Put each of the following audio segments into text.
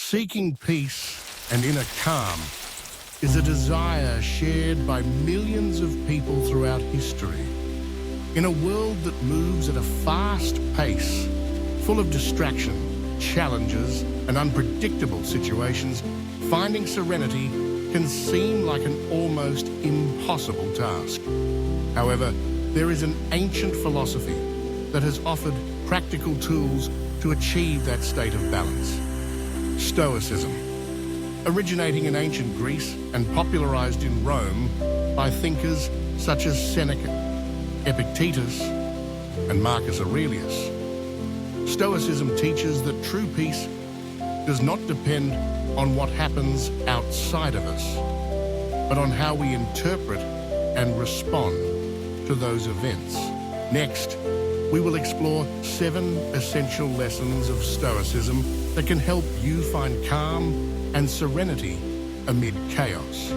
Seeking peace and inner calm is a desire shared by millions of people throughout history. In a world that moves at a fast pace, full of distraction, challenges, and unpredictable situations, finding serenity can seem like an almost impossible task. However, there is an ancient philosophy that has offered practical tools to achieve that state of balance. Stoicism, originating in ancient Greece and popularized in Rome by thinkers such as Seneca, Epictetus, and Marcus Aurelius. Stoicism teaches that true peace does not depend on what happens outside of us, but on how we interpret and respond to those events. Next, we will explore 7 essential lessons of Stoicism that can help you find calm and serenity amid chaos.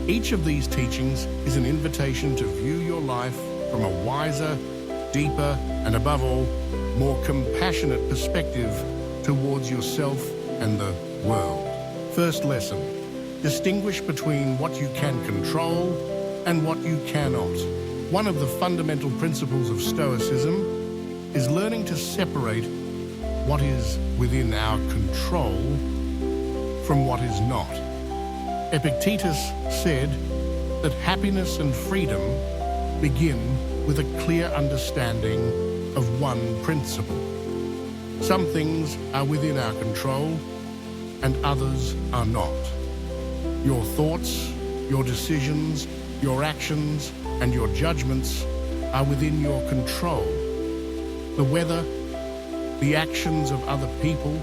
Each of these teachings is an invitation to view your life from a wiser, deeper, and above all, more compassionate perspective towards yourself and the world. First lesson: distinguish between what you can control and what you cannot. One of the fundamental principles of Stoicism is learning to separate what is within our control from what is not. Epictetus said that happiness and freedom begin with a clear understanding of one principle. Some things are within our control and others are not. Your thoughts, your decisions, your actions, and your judgments are within your control. The weather, the actions of other people,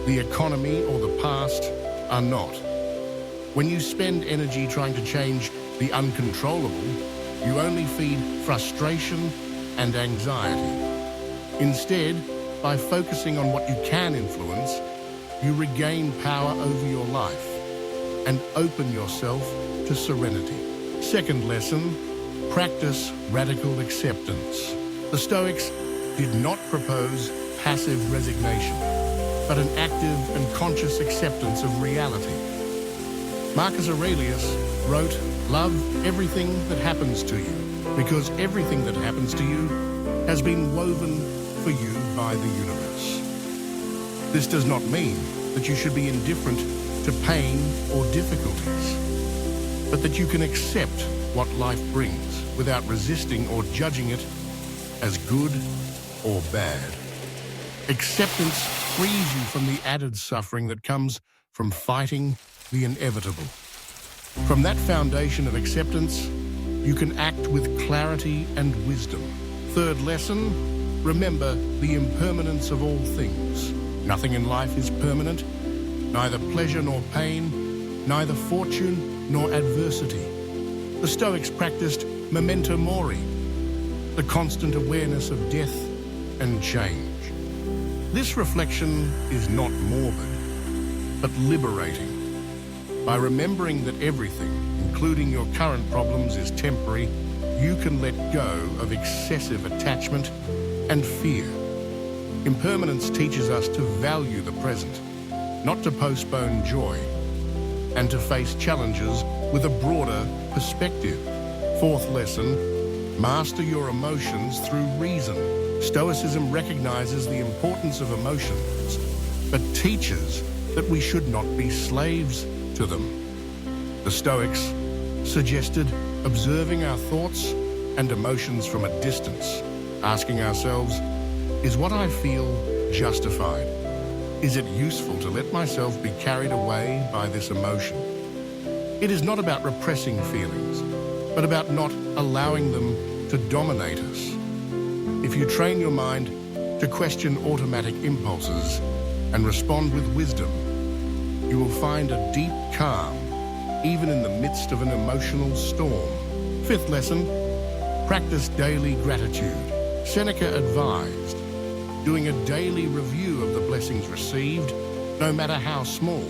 the economy, or the past are not. When you spend energy trying to change the uncontrollable, you only feed frustration and anxiety. Instead, by focusing on what you can influence, you regain power over your life and open yourself to serenity. Second lesson: practice radical acceptance. The Stoics did not propose passive resignation, but an active and conscious acceptance of reality. Marcus Aurelius wrote, "Love everything that happens to you, because everything that happens to you has been woven for you by the universe." This does not mean that you should be indifferent to pain or difficulties, but that you can accept what life brings without resisting or judging it as good or bad. Acceptance frees you from the added suffering that comes from fighting the inevitable. From that foundation of acceptance, you can act with clarity and wisdom. Third lesson: remember the impermanence of all things. Nothing in life is permanent, neither pleasure nor pain, neither fortune nor adversity. The Stoics practiced memento mori, the constant awareness of death and change. This reflection is not morbid, but liberating. By remembering that everything, including your current problems, is temporary, you can let go of excessive attachment and fear. Impermanence teaches us to value the present, not to postpone joy, and to face challenges with a broader perspective. Fourth lesson: master your emotions through reason. Stoicism recognizes the importance of emotions, but teaches that we should not be slaves to them. The Stoics suggested observing our thoughts and emotions from a distance, asking ourselves, is what I feel justified? Is it useful to let myself be carried away by this emotion? It is not about repressing feelings, but about not allowing them to dominate us. If you train your mind to question automatic impulses and respond with wisdom, you will find a deep calm, even in the midst of an emotional storm. Fifth lesson: practice daily gratitude. Seneca advised, doing a daily review of the blessings received, no matter how small.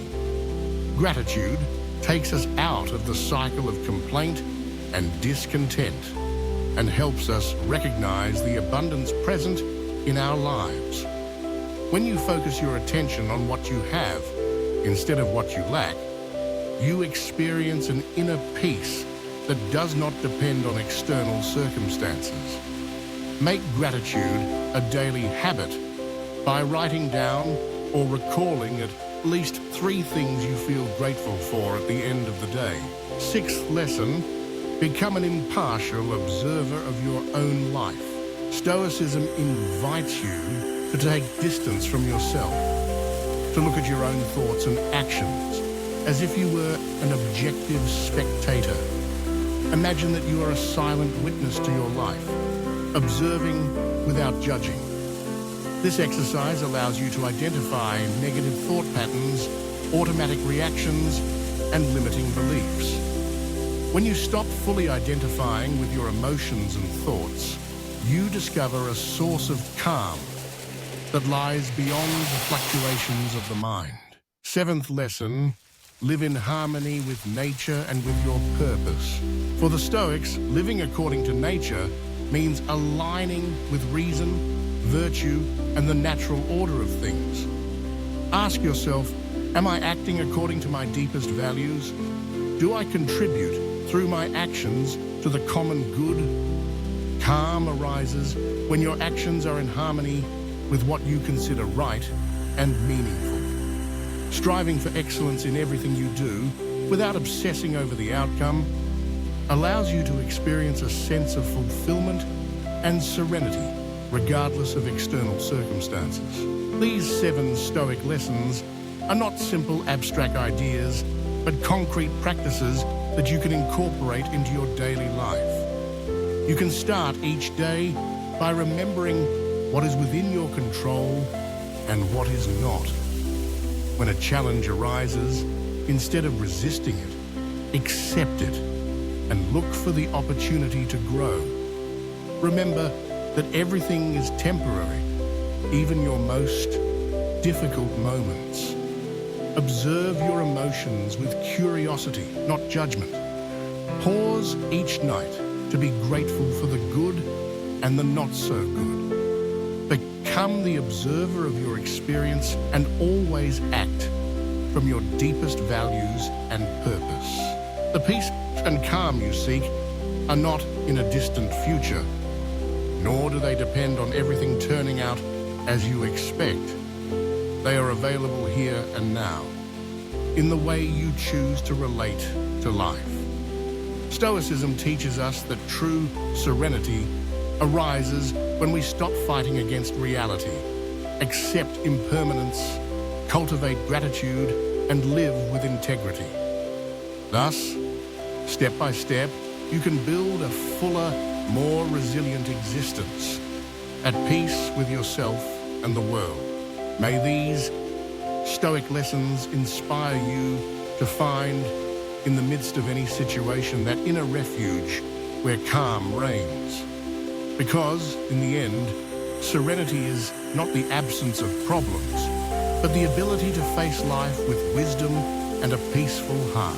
Gratitude takes us out of the cycle of complaint and discontent and helps us recognize the abundance present in our lives. When you focus your attention on what you have instead of what you lack, you experience an inner peace that does not depend on external circumstances. Make gratitude a daily habit by writing down or recalling at least 3 things you feel grateful for at the end of the day. 6th lesson, become an impartial observer of your own life. Stoicism invites you to take distance from yourself, to look at your own thoughts and actions as if you were an objective spectator. Imagine that you are a silent witness to your life, observing without judging. This exercise allows you to identify negative thought patterns, automatic reactions, and limiting beliefs. When you stop fully identifying with your emotions and thoughts, you discover a source of calm that lies beyond the fluctuations of the mind. 7th lesson, live in harmony with nature and with your purpose. For the Stoics, living according to nature means aligning with reason, virtue, and the natural order of things. Ask yourself, am I acting according to my deepest values? Do I contribute through my actions to the common good? Calm arises when your actions are in harmony with what you consider right and meaningful. Striving for excellence in everything you do, without obsessing over the outcome, allows you to experience a sense of fulfillment and serenity, regardless of external circumstances. These 7 Stoic lessons are not simple abstract ideas, but concrete practices that you can incorporate into your daily life. You can start each day by remembering what is within your control and what is not. When a challenge arises, instead of resisting it, accept it and look for the opportunity to grow. Remember that everything is temporary, even your most difficult moments. Observe your emotions with curiosity, not judgment. Pause each night to be grateful for the good and the not so good. Become the observer of your experience and always act from your deepest values and purpose. The peace and calm you seek are not in a distant future, nor do they depend on everything turning out as you expect. They are available here and now, in the way you choose to relate to life. Stoicism teaches us that true serenity arises when we stop fighting against reality, accept impermanence, cultivate gratitude, and live with integrity. Thus, step by step, you can build a fuller, more resilient existence, at peace with yourself and the world. May these Stoic lessons inspire you to find, in the midst of any situation, that inner refuge where calm reigns. Because, in the end, serenity is not the absence of problems, but the ability to face life with wisdom and a peaceful heart.